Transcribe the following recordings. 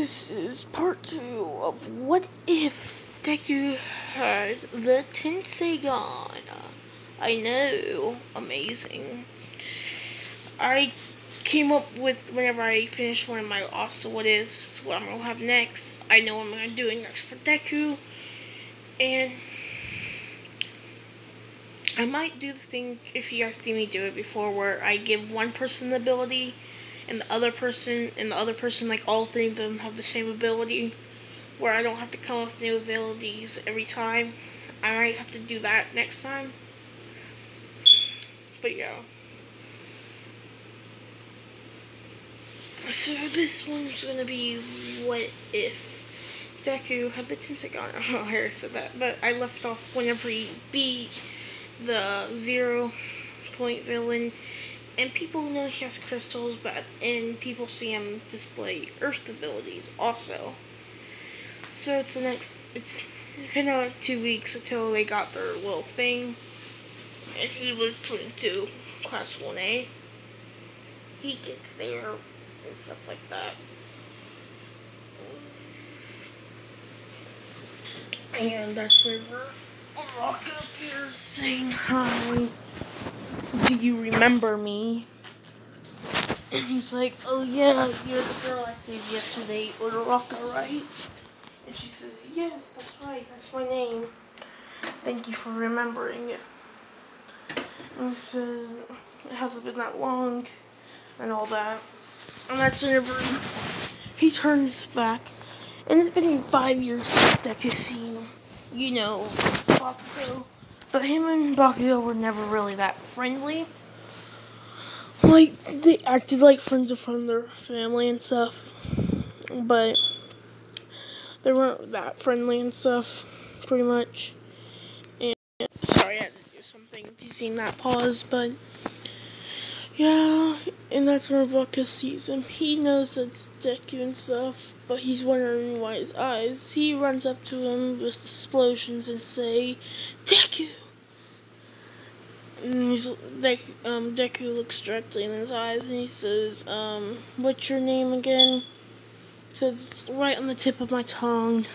This is part 2 of What If Deku had the tenseigan. I know, amazing. I came up with, whenever I finished one of my awesome what ifs, what I'm going to have next. I know what I'm going to do next for Deku. And I might do the thing, if you guys see me do it before, where I give one person the ability and the other person, like all three of them have the same ability, where I don't have to come up with new abilities every time. I might have to do that next time. But yeah. So this one's gonna be what if Deku had the tenseigan. Oh, I already said that, but I left off whenever he beat the 0-point villain. And people know he has crystals, but and people see him display Earth abilities also. So it's kind of 2 weeks until they got their little thing. And he was put into Class 1A. He gets there and stuff like that. And that's whenever I'll walk up here saying hi. Do you remember me? And he's like, oh yeah, you're the girl I saved yesterday, Uraraka, right? And she says, yes, that's right, that's my name. Thank you for remembering it. And he says, it hasn't been that long, and all that. And that's whenever he turns back. And it's been 5 years since Deku's seen, Bakugo. But him and Bakugo were never really that friendly. Like, they acted like friends in front of their family and stuff. But they weren't that friendly and stuff, pretty much. And, sorry, I had to do something. You've seen that pause, but yeah. And that's where Bakugo sees him. He knows it's Deku and stuff, but he's wondering why his eyes. He runs up to him with explosions and say, Deku! And Deku looks directly in his eyes and he says, what's your name again? He says, it's right on the tip of my tongue.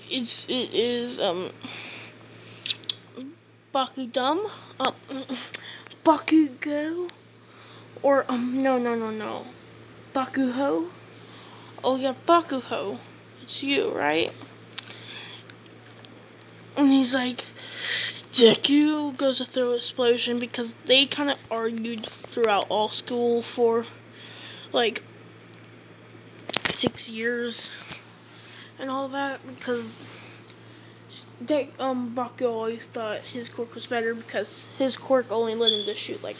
It is, Bakudum? Bakugo? Or, no. Bakuho? Oh yeah, Bakuho. It's you, right? And he's like, Deku goes through an explosion because they kind of argued throughout all school for like 6 years and all that, because Bakugo always thought his quirk was better because his quirk only let him to shoot like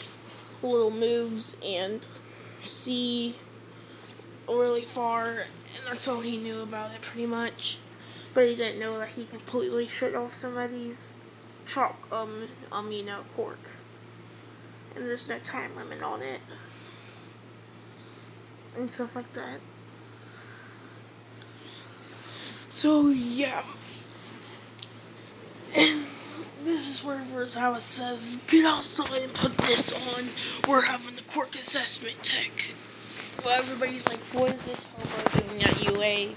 little moves and see really far, and that's all he knew about it pretty much. But he didn't know that he completely shut off somebody's quirk. And there's no time limit on it. And stuff like that. So, yeah. And this is where Versailles says, get outside and put this on. We're having the quirk assessment tech. Well, everybody's like, what is this homo doing at UA?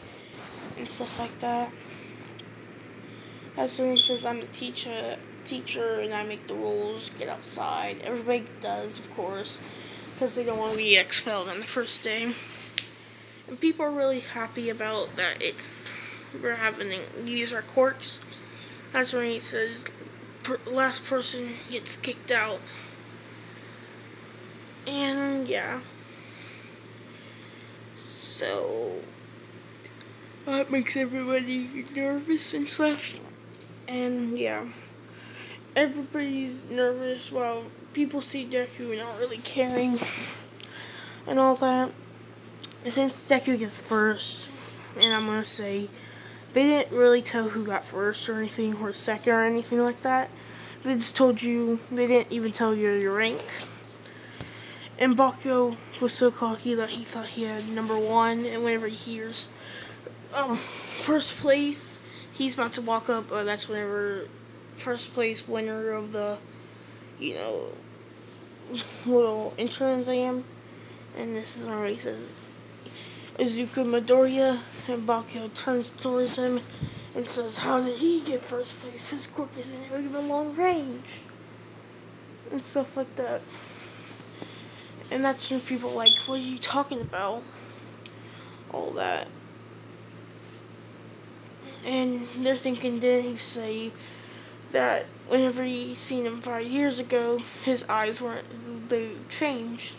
And stuff like that. That's when he says, I'm the teacher and I make the rules, get outside. Everybody does, of course, because they don't want to be expelled on the first day. And people are really happy about that we're having to use our quirks. That's when he says, last person gets kicked out. And yeah. So that makes everybody nervous and stuff. And yeah, everybody's nervous while people see Deku not really caring and all that. Since Deku gets first, and I'm gonna say, they didn't really tell who got first or anything, or second or anything like that. They just told you, they didn't even tell you your rank. And Bakugo was so cocky that he thought he had number 1, and whenever he hears first place, he's about to walk up. That's whenever first place winner of the, little entrance exam. And this is where he says, Izuku Midoriya, and Bakio turns towards him and says, "How did he get first place? His quirk isn't even long range." And stuff like that. And that's when people are like, "What are you talking about?" All that. And they're thinking, did he say that whenever he seen him 5 years ago, his eyes weren't, they changed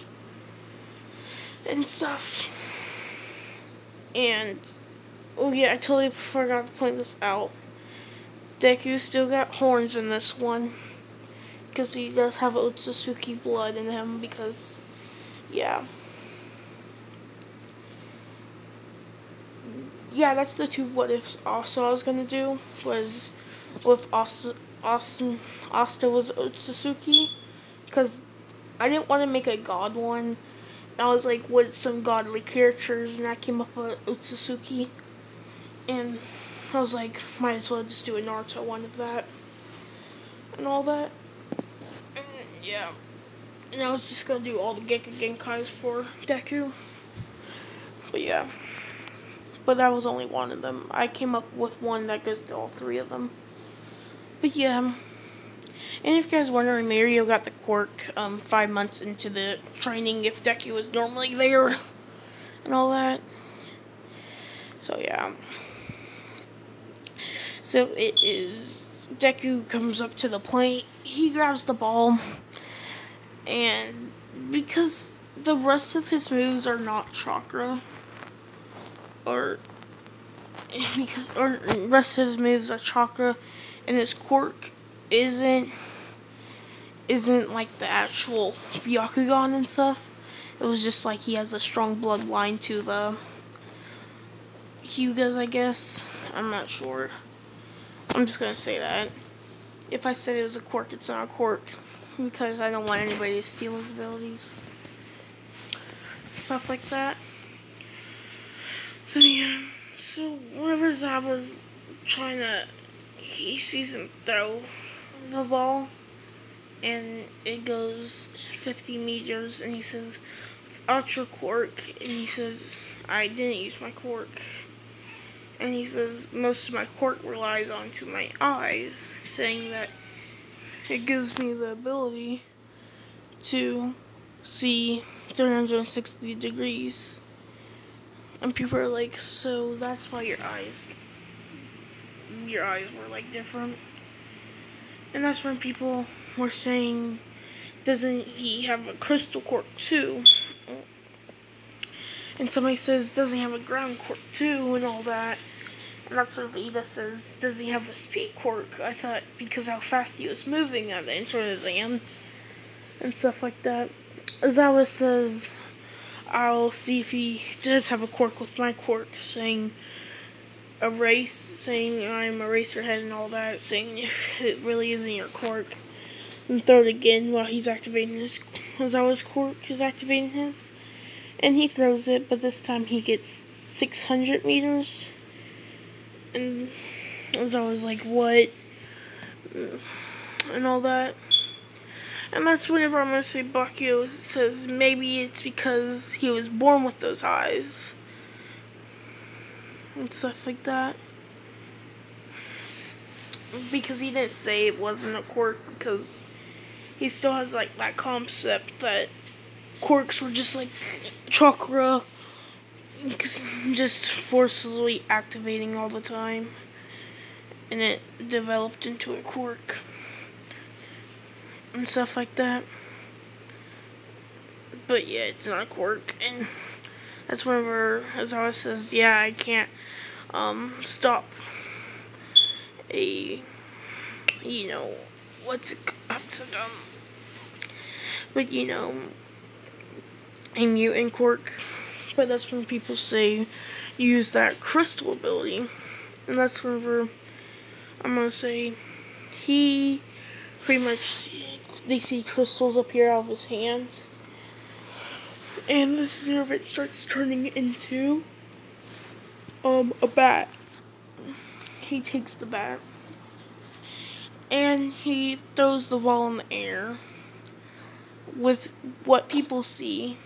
and stuff. And, oh yeah, I totally forgot to point this out. Deku still got horns in this one, because he does have Otsutsuki blood in him, because, yeah. Yeah, that's the two what ifs also I was gonna do, was with Asta was Otsutsuki, because I didn't want to make a god one. I was like, what some godly characters, and I came up with Otsutsuki, and I was like, might as well just do a Naruto one of that, and all that, and yeah, and I was just gonna do all the Genkais for Deku, but yeah. But that was only one of them. I came up with one that goes to all three of them. But yeah. And if you guys wondering, Mario got the quirk 5 months into the training if Deku was normally there. And all that. So yeah. So it is. Deku comes up to the plate. He grabs the ball. And because the rest of his moves are not chakra, or rest of his moves are chakra, and his quirk isn't like the actual Byakugan and stuff. It was just like he has a strong bloodline to the Hyugas, I guess. I'm not sure. I'm just gonna say that. If I said it was a quirk, it's not a quirk, because I don't want anybody to steal his abilities. Stuff like that. So yeah. So whenever Zava's trying to, he sees him throw the ball, and it goes 50 meters, and he says, "Without your quirk," and he says, "I didn't use my quirk," and he says, "Most of my quirk relies onto my eyes," saying that it gives me the ability to see 360 degrees. And people are like, so that's why your eyes were like different. And that's when people were saying, doesn't he have a crystal quirk too? And somebody says, doesn't he have a ground quirk too, and all that. And that's when Vita says, does he have a speed quirk? I thought because how fast he was moving at the intro exam and stuff like that. Azawa says, I'll see if he does have a quirk with my quirk, saying erase, saying I'm Eraserhead and all that, saying if it really isn't your quirk. And throw it again while he's activating his, Azawa's quirk is activating his. And he throws it, but this time he gets 600 meters. And Azawa's like, what? And all that. And that's whenever I'm going to say Bakio says maybe it's because he was born with those eyes. And stuff like that. Because he didn't say it wasn't a quirk, because he still has like that concept that quirks were just like chakra, just forcibly activating all the time. And it developed into a quirk. And stuff like that. But yeah, it's not a quirk. And that's whenever Azawa says, yeah, I can't stop a, what's it called? But a mutant quirk. But that's when people say use that crystal ability. And that's whenever I'm gonna say he pretty much, they see crystals appear out of his hands. And this is where it starts turning into a bat. He takes the bat and he throws the ball in the air with what people see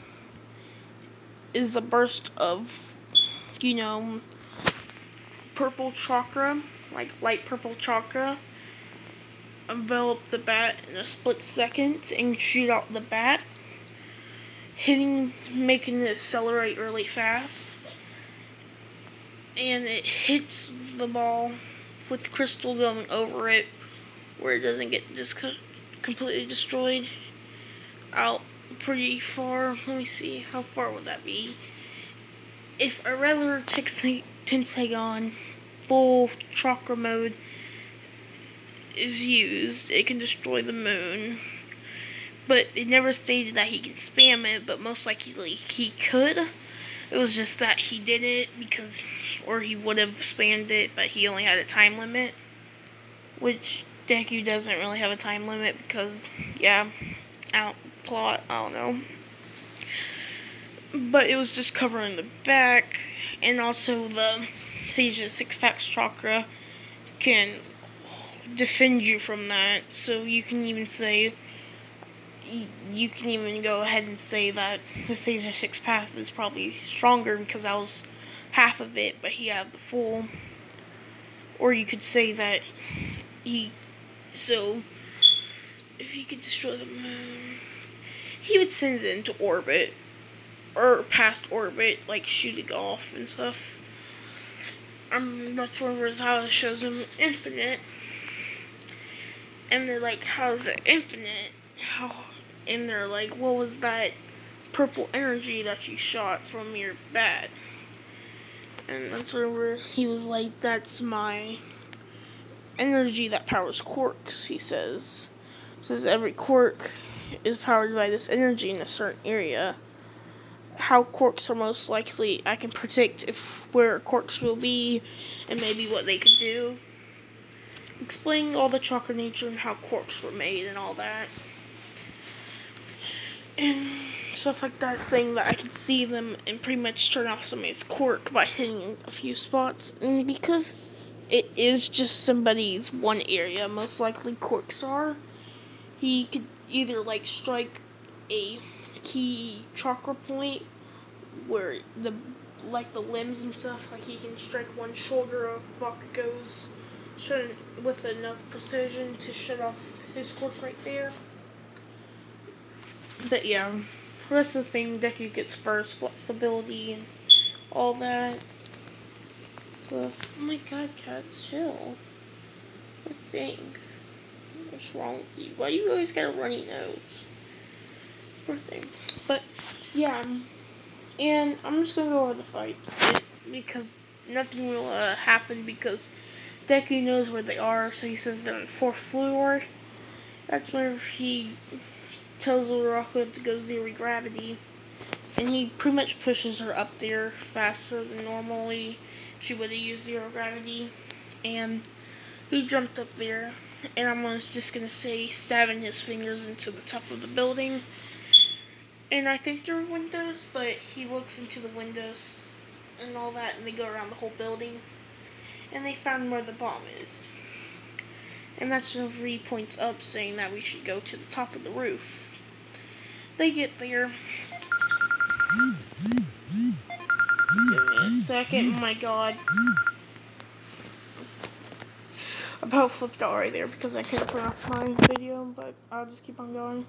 is a burst of you know, purple chakra, like light purple chakra, envelop the bat in a split second and shoot out the bat, making it accelerate really fast. And it hits the ball with crystal going over it, where it doesn't get completely destroyed out pretty far. Let me see, how far would that be? If a regular tenseigan full chakra mode is used, it can destroy the moon. But it never stated that he can spam it, but most likely he could. It was just that he did it because, or he would have spammed it, but he only had a time limit. Which Deku doesn't really have a time limit because, yeah, I don't know. But it was just covering the back, and also the tenseigan 6-pack chakra can defend you from that. So you can even say, you can even go ahead and say that the tenseigan 6-pack is probably stronger because that was half of it, but he had the full. Or you could say that so if he could destroy the moon, he would send it into orbit, or past orbit, like shooting off and stuff. That's one of how it shows him infinite. And they're like, how's it infinite? And they're like, what was that purple energy that you shot from your bat? And that's where he was like, that's my energy that powers quarks, he says. Says every quark is powered by this energy in a certain area. How quarks are most likely, I can predict where quarks will be and maybe what they could do. Explaining all the chakra nature and how quarks were made and all that. And stuff like that, saying that I could see them and pretty much turn off somebody's quirk by hitting a few spots. And because it is just somebody's one area, most likely quirks are, he could either like strike a key chakra point where the limbs and stuff, like he can strike one shoulder of Bakugo's with enough precision to shut off his quirk right there. But yeah, the rest of the thing, Deku gets first, flexibility and all that stuff. Oh my god, cats, chill. Poor thing. What's wrong with you? Why you always got a runny nose? Poor thing. But yeah, and I'm just gonna go over the fights because nothing will happen because Deku knows where they are, so he says they're on the 4th floor. That's whenever he tells Uraraka to go zero gravity, and he pretty much pushes her up there faster than normally she would have used zero gravity, and he jumped up there, and I'm just gonna say stabbing his fingers into the top of the building, and I think there are windows, but he looks into the windows and all that, and they go around the whole building, and they found where the bomb is. And that's whenever he points up, saying that we should go to the top of the roof. They get there. Give me a second. Oh my god. I about flipped out right there because I couldn't turn off my video, but I'll just keep on going.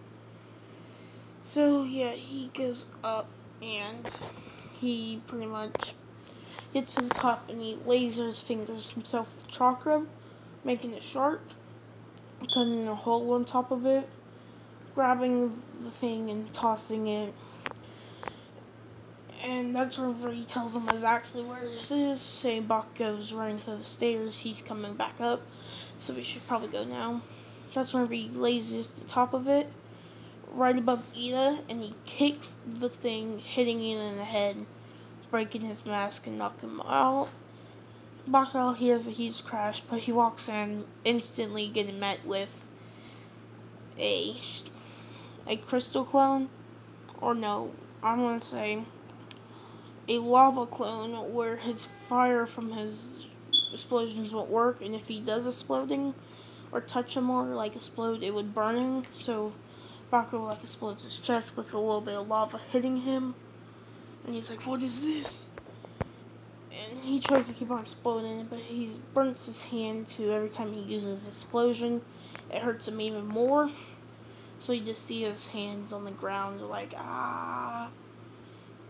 So yeah, he goes up and he pretty much gets to the top and he lasers fingers himself with chakra, making it sharp, cutting a hole on top of it, grabbing the thing and tossing it. And that's whenever he tells them exactly where this is, saying Bakugo's running through the stairs, he's coming back up, so we should probably go now. That's whenever he lasers the top of it, right above Ida, and he kicks the thing, hitting Ida in the head, breaking his mask and knocking him out. Bakugo hears a huge crash, but he walks in, instantly getting met with a crystal clone, or no, I'm gonna say a lava clone, where his fire from his explosions won't work, and if he does exploding or touch him or like explode, it would burn him. So Bakugo like explodes his chest with a little bit of lava hitting him, and he's like, "What is this?" and he tries to keep on exploding, but he burns his hand too. Every time he uses explosion, it hurts him even more. So you just see his hands on the ground, like, ah.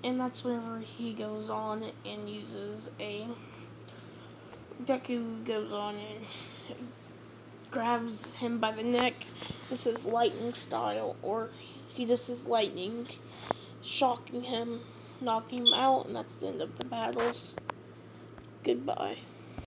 And that's whenever he goes on and uses a... Deku goes on and grabs him by the neck. This is lightning style, or he just is lightning, shocking him, knocking him out, and that's the end of the battles. Goodbye.